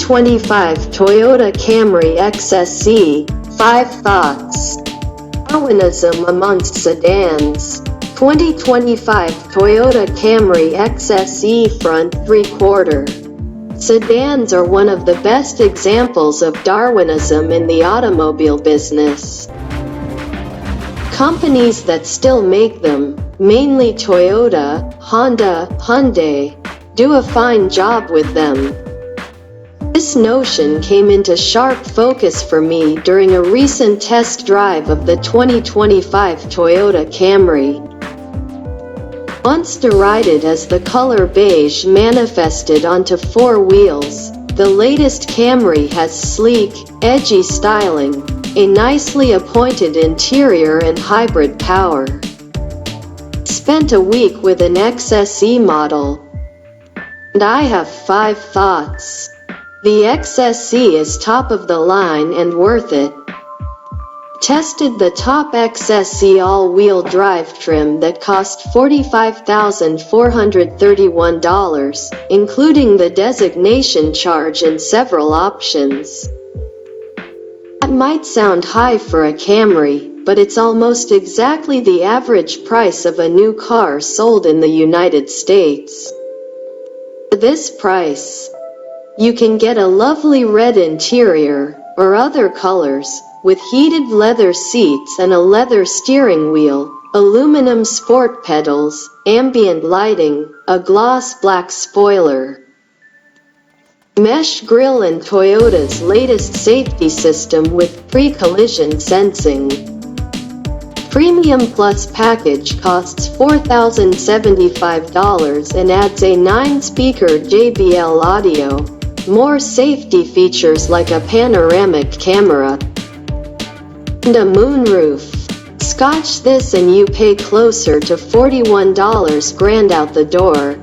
2025 Toyota Camry XSE, 5 thoughts. Darwinism amongst sedans. 2025 Toyota Camry XSE front 3/4. Sedans are one of the best examples of Darwinism in the automobile business. Companies that still make them, mainly Toyota, Honda, Hyundai, do a fine job with them. This notion came into sharp focus for me during a recent test drive of the 2025 Toyota Camry. Once derided as the color beige manifested onto 4 wheels, the latest Camry has sleek, edgy styling, a nicely appointed interior and hybrid power. Spent a week with an XSE model, and I have 5 thoughts. The XSE is top of the line and worth it. Tested the top XSE all-wheel drive trim that cost $45,431, including the designation charge and several options. That might sound high for a Camry, but it's almost exactly the average price of a new car sold in the United States. For this price, you can get a lovely red interior, or other colors, with heated leather seats and a leather steering wheel, aluminum sport pedals, ambient lighting, a gloss black spoiler, mesh grille and Toyota's latest safety system with pre-collision sensing. Premium Plus package costs $4,075 and adds a 9-speaker JBL audio, more safety features like a panoramic camera, and a moonroof. Scotch this and you pay closer to $41 grand out the door.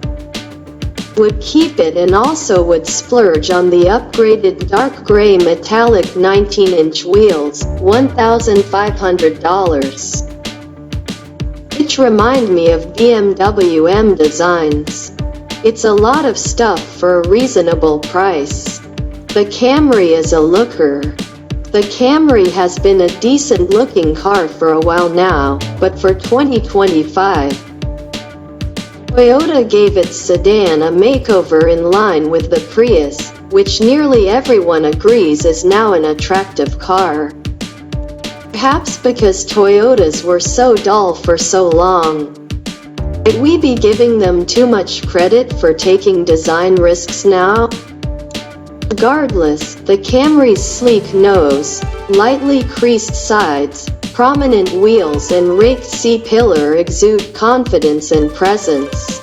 Would keep it and also would splurge on the upgraded dark gray metallic 19-inch wheels, $1,500. Which remind me of BMW M designs. It's a lot of stuff for a reasonable price. The Camry is a looker. The Camry has been a decent-looking car for a while now, but for 2025, Toyota gave its sedan a makeover in line with the Prius, which nearly everyone agrees is now an attractive car. Perhaps because Toyotas were so dull for so long. Might we be giving them too much credit for taking design risks now? Regardless, the Camry's sleek nose, lightly creased sides, prominent wheels and raked C-pillar exude confidence and presence.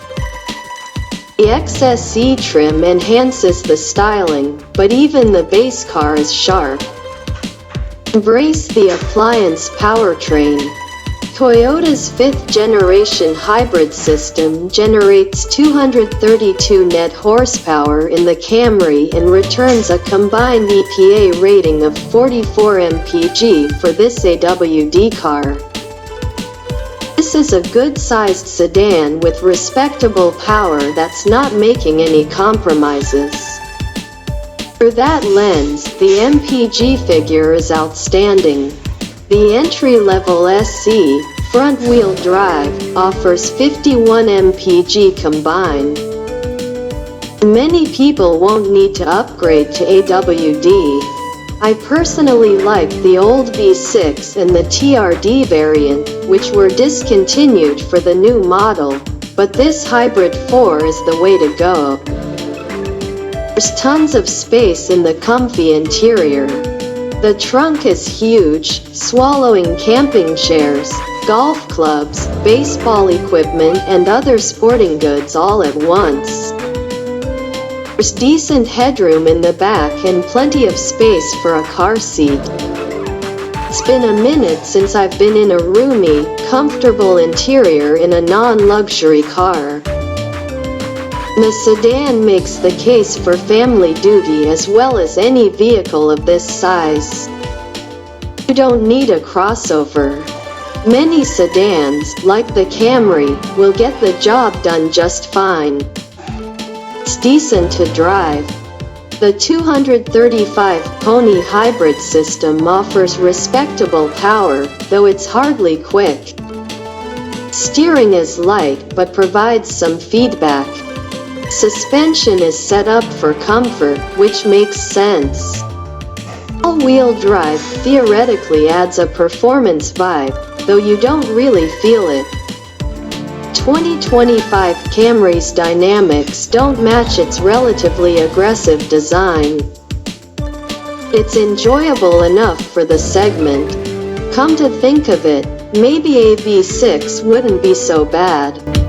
The XSE trim enhances the styling, but even the base car is sharp. Embrace the appliance powertrain. Toyota's 5th-generation hybrid system generates 232 net horsepower in the Camry and returns a combined EPA rating of 44 mpg for this AWD car. This is a good-sized sedan with respectable power that's not making any compromises. Through that lens, the MPG figure is outstanding. The entry-level SE, front-wheel drive, offers 51 mpg combined. Many people won't need to upgrade to AWD. I personally like the old V6 and the TRD variant, which were discontinued for the new model, but this Hybrid 4 is the way to go. There's tons of space in the comfy interior. The trunk is huge, swallowing camping chairs, golf clubs, baseball equipment and other sporting goods all at once. There's decent headroom in the back and plenty of space for a car seat. It's been a minute since I've been in a roomy, comfortable interior in a non-luxury car. The sedan makes the case for family duty as well as any vehicle of this size. You don't need a crossover. Many sedans, like the Camry, will get the job done just fine. It's decent to drive. The 235 pony hybrid system offers respectable power, though it's hardly quick. Steering is light but provides some feedback. Suspension is set up for comfort, which makes sense. All-wheel drive theoretically adds a performance vibe, though you don't really feel it. 2025 Camry's dynamics don't match its relatively aggressive design. It's enjoyable enough for the segment. Come to think of it, maybe a V6 wouldn't be so bad.